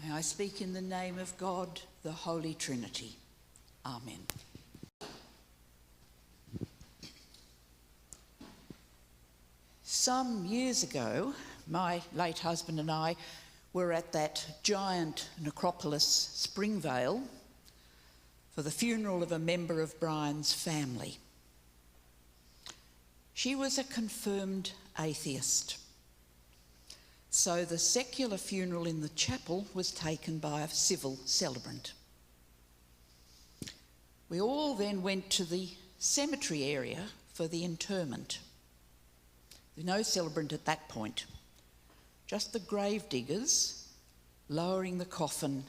May I speak in the name of God, the Holy Trinity. Amen. Some years ago, my late husband and I were at that giant necropolis, Springvale, for the funeral of a member of Brian's family. She was a confirmed atheist, so the secular funeral in the chapel was taken by a civil celebrant. We all then went to the cemetery area for the interment. There was no celebrant at that point, just the grave diggers lowering the coffin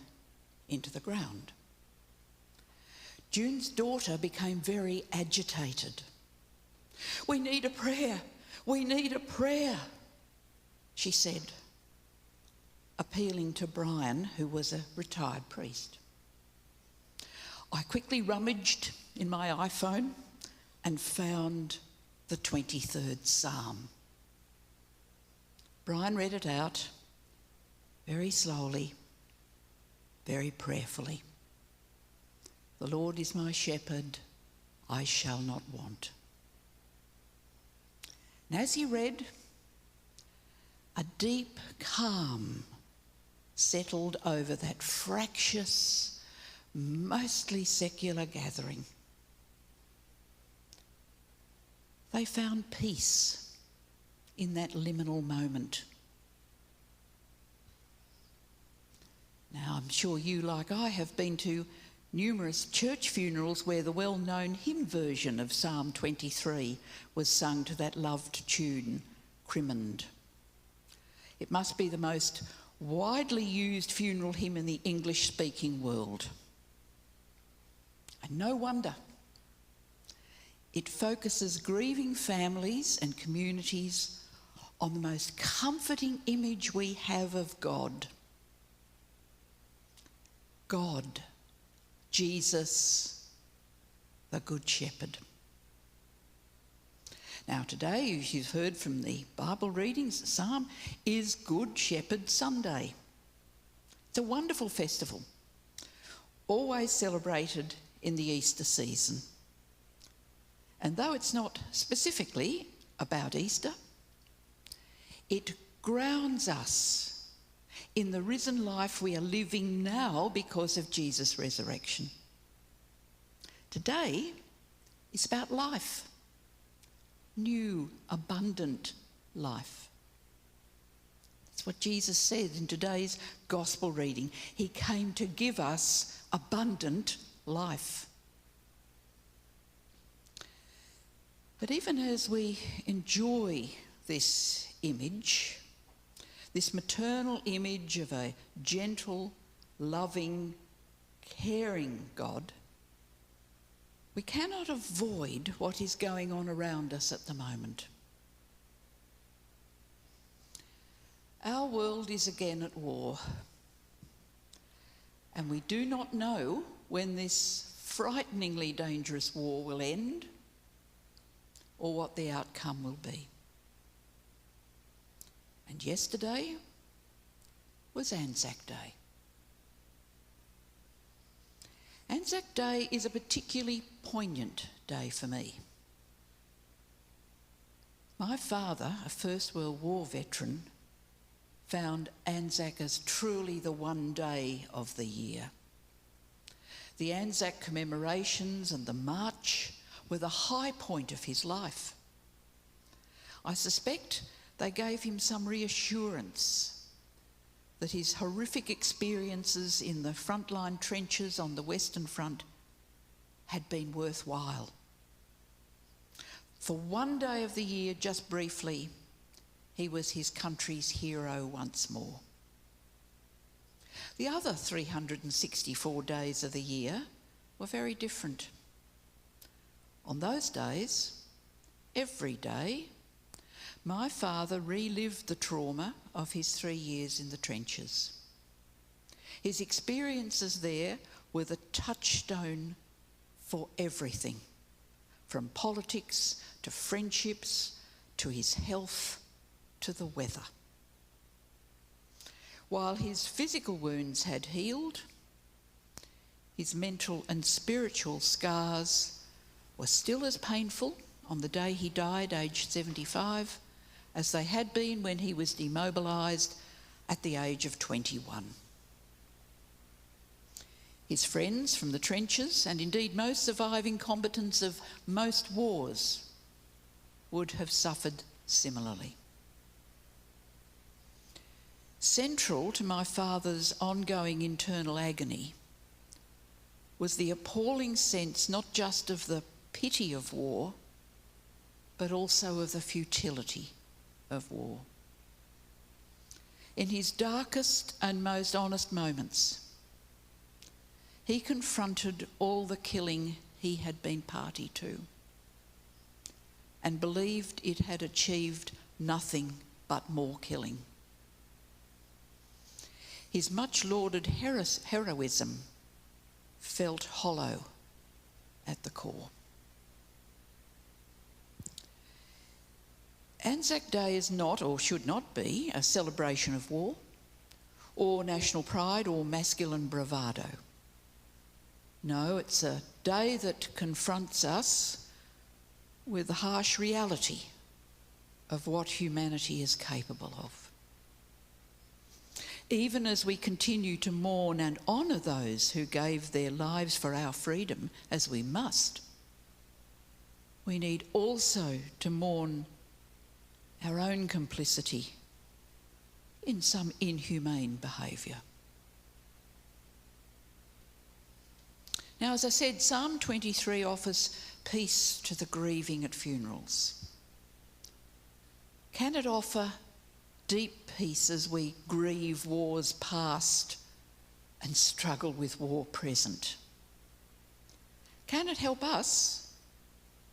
into the ground. June's daughter became very agitated. "We need a prayer. We need a prayer," she said, appealing to Brian, who was a retired priest. I quickly rummaged in my iPhone and found the 23rd Psalm. Brian read it out very slowly, very prayerfully. "The Lord is my shepherd, I shall not want." And as he read, a deep calm settled over that fractious, mostly secular gathering. They found peace in that liminal moment. Now, I'm sure you, like I, have been to numerous church funerals where the well-known hymn version of Psalm 23 was sung to that loved tune, Crimond. It must be the most widely used funeral hymn in the English-speaking world. And no wonder. It focuses grieving families and communities on the most comforting image we have of God. God, Jesus, the Good Shepherd. Now today, as you've heard from the Bible readings, the Psalm is Good Shepherd Sunday. It's a wonderful festival, always celebrated in the Easter season. And though it's not specifically about Easter, it grounds us in the risen life we are living now because of Jesus' resurrection. Today is about life, new, abundant life. That's what Jesus said in today's gospel reading. He came to give us abundant life. But even as we enjoy this image, this maternal image of a gentle, loving, caring God, we cannot avoid what is going on around us at the moment. Our world is again at war, and we do not know when this frighteningly dangerous war will end or what the outcome will be. And yesterday was Anzac Day. Anzac Day is a particularly poignant day for me. My father, a First World War veteran, found Anzac as truly the one day of the year. The Anzac commemorations and the march were the high point of his life. I suspect they gave him some reassurance that his horrific experiences in the frontline trenches on the Western Front had been worthwhile. For one day of the year, just briefly, he was his country's hero once more. The other 364 days of the year were very different. On those days, every day, my father relived the trauma of his 3 years in the trenches. His experiences there were the touchstone for everything, from politics to friendships to his health to the weather. While his physical wounds had healed, his mental and spiritual scars were still as painful on the day he died, aged 75, as they had been when he was demobilised at the age of 21. His friends from the trenches, and indeed most surviving combatants of most wars, would have suffered similarly. Central to my father's ongoing internal agony was the appalling sense not just of the pity of war, but also of the futility of war. In his darkest and most honest moments, he confronted all the killing he had been party to and believed it had achieved nothing but more killing. His much lauded heroism felt hollow at the core. Anzac Day is not, or should not be, a celebration of war or national pride or masculine bravado. No, it's a day that confronts us with the harsh reality of what humanity is capable of. Even as we continue to mourn and honour those who gave their lives for our freedom, as we must, we need also to mourn our own complicity in some inhumane behaviour. Now, as I said, Psalm 23 offers peace to the grieving at funerals. Can it offer deep peace as we grieve wars past and struggle with war present? Can it help us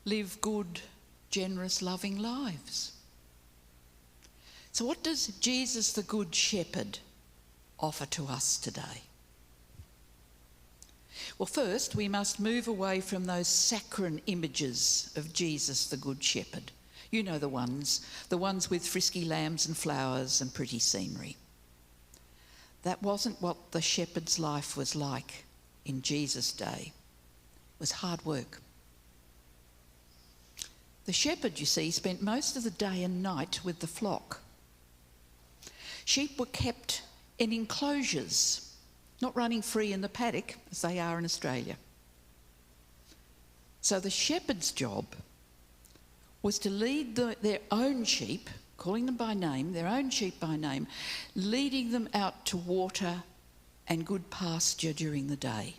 live good, generous, loving lives? So what does Jesus the Good Shepherd offer to us today? Well, first, we must move away from those saccharine images of Jesus the Good Shepherd. You know the ones with frisky lambs and flowers and pretty scenery. That wasn't what the shepherd's life was like in Jesus' day. It was hard work. The shepherd, you see, spent most of the day and night with the flock. Sheep were kept in enclosures, not running free in the paddock as they are in Australia. So the shepherd's job was to lead their own sheep, calling them by name, their own sheep by name, leading them out to water and good pasture during the day,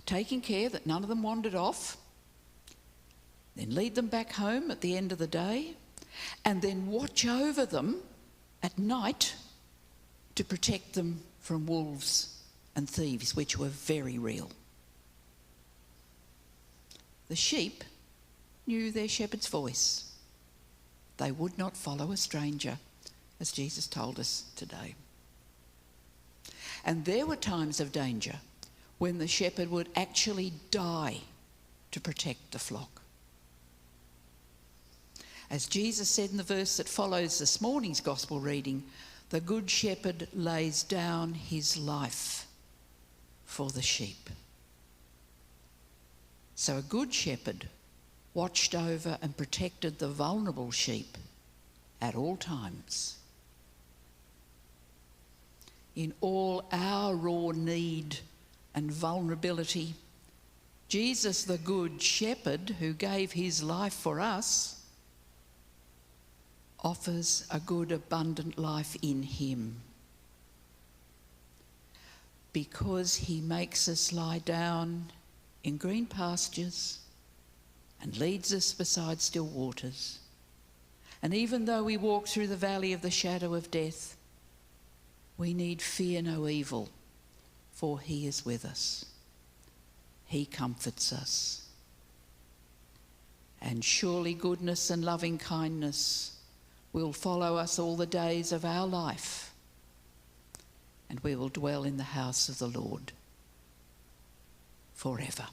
taking care that none of them wandered off, then lead them back home at the end of the day, and then watch over them at night to protect them from wolves and thieves, which were very real. The sheep knew their shepherd's voice. They would not follow a stranger, as Jesus told us today. And there were times of danger when the shepherd would actually die to protect the flock. As Jesus said in the verse that follows this morning's gospel reading, the good shepherd lays down his life for the sheep. So a good shepherd watched over and protected the vulnerable sheep at all times. In all our raw need and vulnerability, Jesus, the Good Shepherd, who gave his life for us, offers a good, abundant life in him. Because he makes us lie down in green pastures and leads us beside still waters. And even though we walk through the valley of the shadow of death, we need fear no evil, for he is with us. He comforts us. And surely goodness and loving kindness will follow us all the days of our life, and we will dwell in the house of the Lord forever.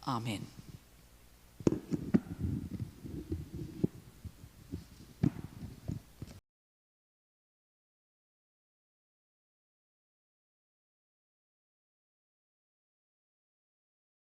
Amen.